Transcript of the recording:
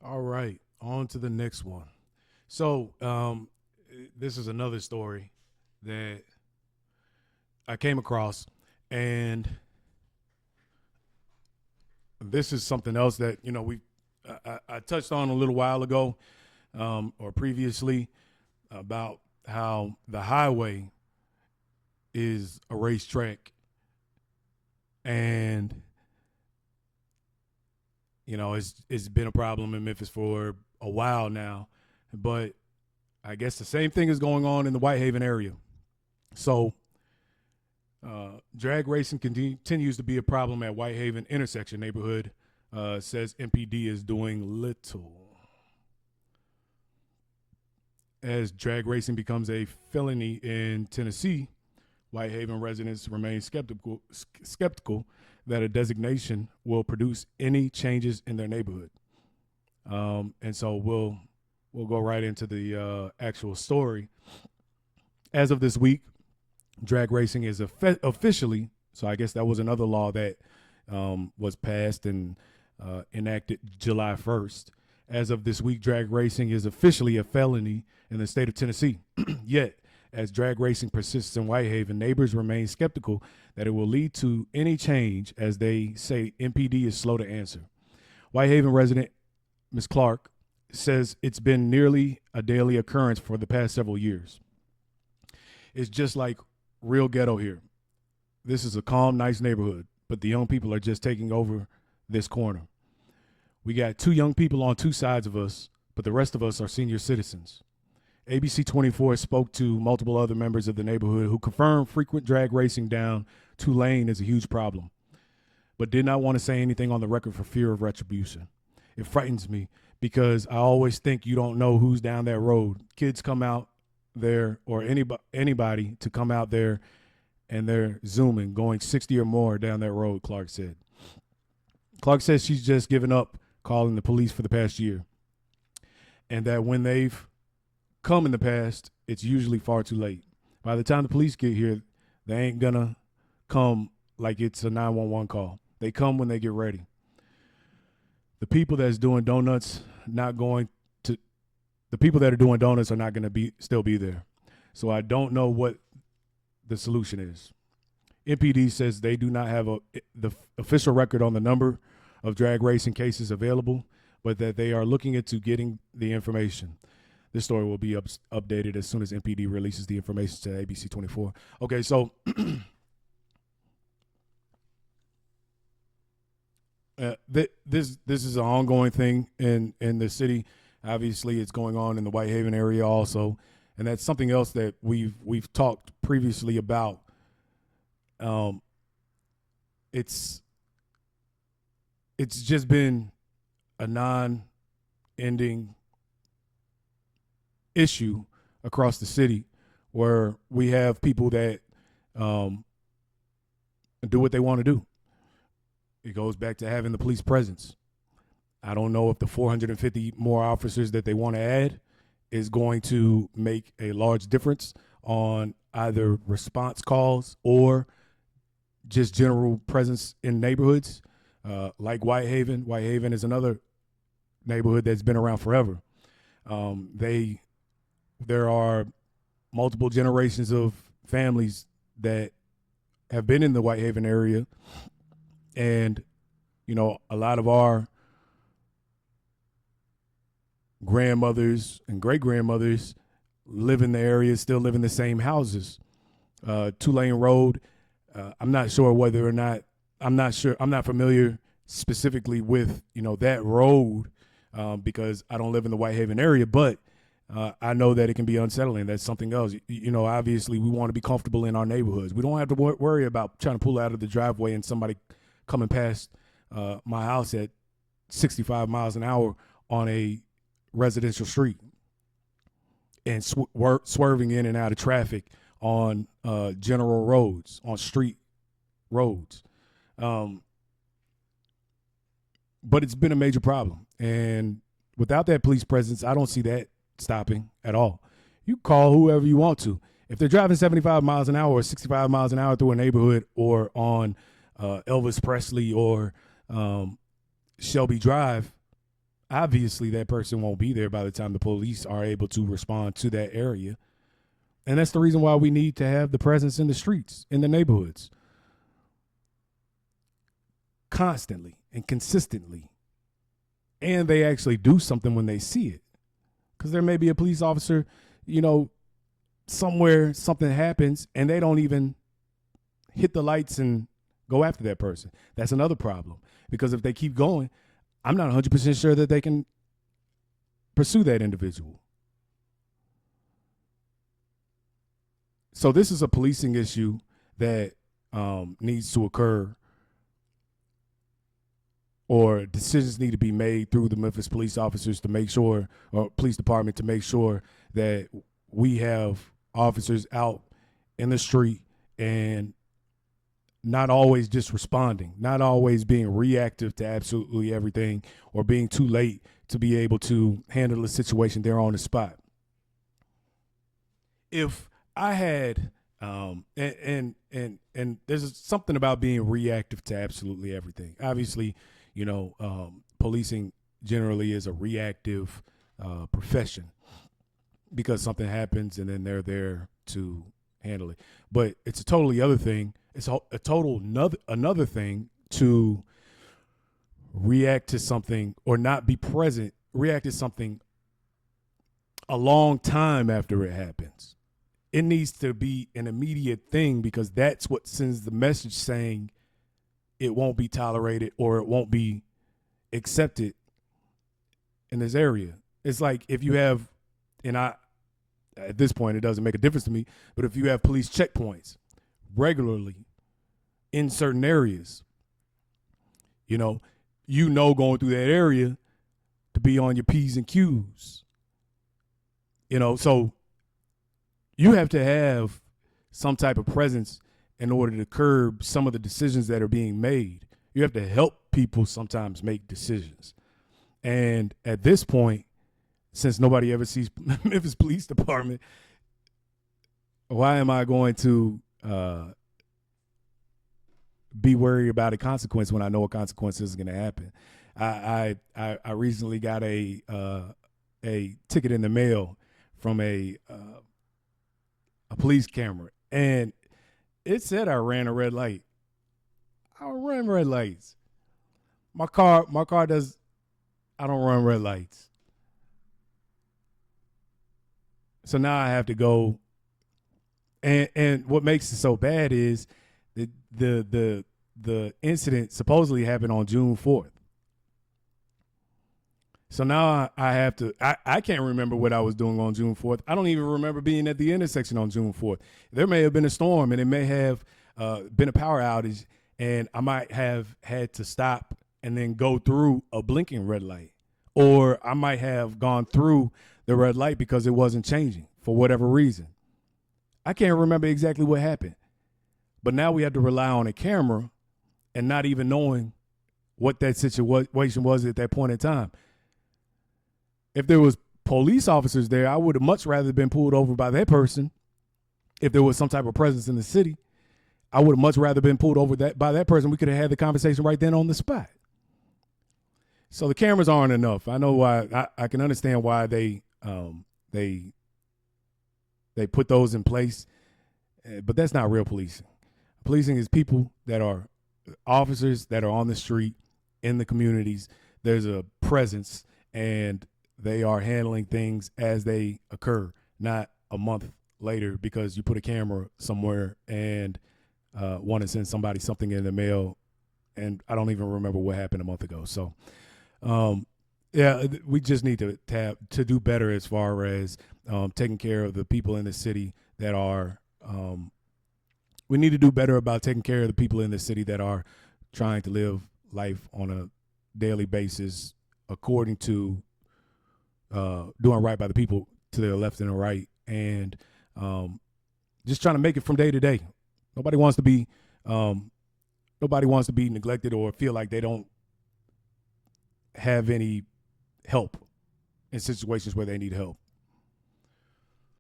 All right, on to the next one. So, this is another story that I came across, and this is something else that I touched on a little while ago, or previously, about how the highway is a racetrack, and it's been a problem in Memphis for a while now, but I guess the same thing is going on in the Whitehaven area. So, drag racing continues to be a problem at Whitehaven intersection neighborhood. Says MPD is doing little as drag racing becomes a felony in Tennessee. Whitehaven residents remain skeptical that a designation will produce any changes in their neighborhood. And so we'll go right into the actual story. As of this week, drag racing is officially, so I guess that was another law that was passed and enacted July 1st. As of this week, drag racing is officially a felony in the state of Tennessee. Yet, as drag racing persists in Whitehaven, neighbors remain skeptical that it will lead to any change, as they say MPD is slow to answer. Whitehaven resident Ms. Clark says it's been nearly a daily occurrence for the past several years. It's just like real ghetto here. This is a calm, nice neighborhood, but the young people are just taking over this corner. We got two young people on two sides of us, but the rest of us are senior citizens. ABC 24 spoke to multiple other members of the neighborhood who confirmed frequent drag racing down Tulane is a huge problem, but did not want to say anything on the record for fear of retribution. It frightens me because I always think you don't know who's down that road. Kids come out there, or anybody to come out there, and they're zooming, going 60 or more down that road, Clark said. Clark says she's just given up calling the police for the past year, and that when they've come in the past, it's usually far too late. By the time the police get here, they ain't gonna come like it's a 911 call. They come when they get ready. The people that's doing donuts the people that are doing donuts are not going to still be there. So I don't know what the solution is. MPD says they do not have the official record on the number of drag racing cases available, but that they are looking into getting the information. This story will be updated as soon as MPD releases the information to ABC 24. Okay, so this is an ongoing thing in the city. Obviously, it's going on in the Whitehaven area also, and that's something else that we've talked previously about. It's just been a non-ending issue across the city, where we have people that do what they want to do. It goes back to having the police presence. I don't know if the 450 more officers that they want to add is going to make a large difference on either response calls or just general presence in neighborhoods like Whitehaven. Whitehaven is another neighborhood that's been around forever. There are multiple generations of families that have been in the Whitehaven area, and a lot of our grandmothers and great grandmothers live in the area, still live in the same houses. Tulane Road. I'm not sure whether or not I'm not familiar specifically with that road because I don't live in the Whitehaven area, but I know that it can be unsettling. That's something else. Obviously we want to be comfortable in our neighborhoods. We don't have to worry about trying to pull out of the driveway and somebody coming past my house at 65 miles an hour on a residential street and swerving in and out of traffic on general roads, on street roads. But it's been a major problem. And without that police presence, I don't see that stopping at all. You call whoever you want to. If they're driving 75 miles an hour or 65 miles an hour through a neighborhood or on Elvis Presley or Shelby Drive, obviously that person won't be there by the time the police are able to respond to that area. And that's the reason why we need to have the presence in the streets, in the neighborhoods, constantly and consistently. And they actually do something when they see it. Because there may be a police officer, somewhere something happens and they don't even hit the lights and go after that person. That's another problem. Because if they keep going, I'm not 100% sure that they can pursue that individual. So this is a policing issue that needs to occur, or decisions need to be made through the Memphis police officers to make sure, or police department to make sure that we have officers out in the street and not always just responding, not always being reactive to absolutely everything or being too late to be able to handle the situation there on the spot. If I had, and there's something about being reactive to absolutely everything. Obviously, policing generally is a reactive profession because something happens and then they're there to handle it. But it's a totally other thing. It's a total another thing to react to something or not be present, react to something a long time after it happens. It needs to be an immediate thing because that's what sends the message saying it won't be tolerated or it won't be accepted in this area. It's like if you have, at this point, it doesn't make a difference to me, but if you have police checkpoints regularly in certain areas, going through that area to be on your P's and Q's, so you have to have some type of presence in order to curb some of the decisions that are being made. You have to help people sometimes make decisions. And at this point, since nobody ever sees Memphis Police Department, why am I going to be worried about a consequence when I know a consequence is going to happen? I recently got a ticket in the mail from a police camera, and it said I ran a red light. I don't run red lights. My car does. I don't run red lights. So now I have to go. And what makes it so bad is the incident supposedly happened on June 4th. So now I have to, I can't remember what I was doing on June 4th. I don't even remember being at the intersection on June 4th. There may have been a storm and it may have been a power outage, and I might have had to stop and then go through a blinking red light. Or I might have gone through the red light because it wasn't changing for whatever reason. I can't remember exactly what happened. But now we have to rely on a camera and not even knowing what that situation was at that point in time. If there was police officers there, I would have much rather been pulled over by that person. If there was some type of presence in the city, I would have much rather been pulled over by that person. We could have had the conversation right then on the spot. So the cameras aren't enough. I know why. I can understand why they put those in place, but that's not real policing. Policing is people that are officers that are on the street in the communities. There's a presence, and they are handling things as they occur, not a month later because you put a camera somewhere and want to send somebody something in the mail, and I don't even remember what happened a month ago. So, we just need to do better as far as taking care of the people in the city that are. We need to do better about taking care of the people in the city that are trying to live life on a daily basis according to doing right by the people to their left and the right, and just trying to make it from day to day. Nobody wants to be neglected or feel like they don't have any help in situations where they need help.